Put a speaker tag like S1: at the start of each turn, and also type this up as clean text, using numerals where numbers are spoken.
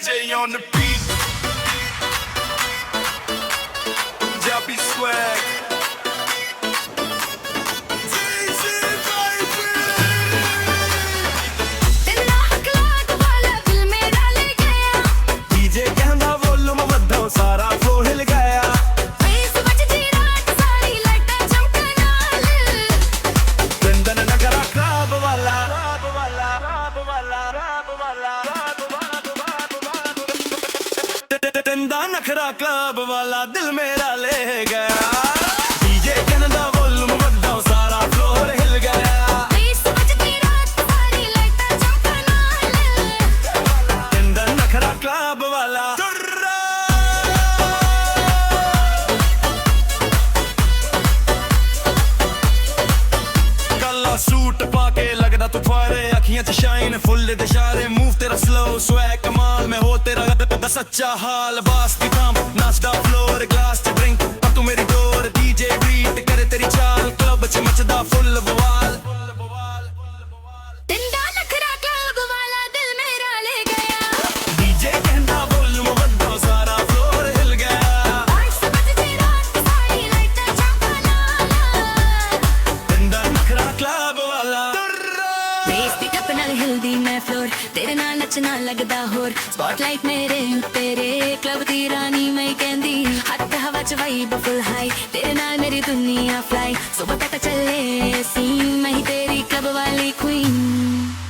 S1: DJ on the beat. Jappy swag. सारा flow हिल गया चंदन नगरा club वाला चंदा नखरा क्लब वाला दिल मेरा ले गया डीजे कहना वॉल्यूम बढ़ाओ सारा फ्लोर हिल गया चंदन नखरा क्लब वाला सूट पाके लगदा तू फारे अखियां च शाइन फुल इशारे मूव तेरा स्लो स्वैग कमाल में हो तेरा सच्चा हाल बास दी थाम नाचदा फ्लोर ग्लास च ड्रिंक पर तू मेरी डोर डीजे बीट करे तेरी चाल क्लब च मचदा फुल बवाल
S2: चंदा नखरा क्लब वाला दिल मेरा ले गया
S1: डीजे कहंदा वॉल्यूम बढ़ाओ सारा फ्लोर हिल गया चंदा नखरा क्लब वाला
S2: हिलदी मैं फ्लोर तेरे नाल नचना लगदा होर स्पॉटलाइट मेरे तेरे क्लब दी रानी मैं कहंदी हत्थ हवा च वाइब फुल हाई तेरे नाल मेरी दुनिया फ्लाई सुबह तक चले सी मैं ही तेरी क्लब वाली क्वीन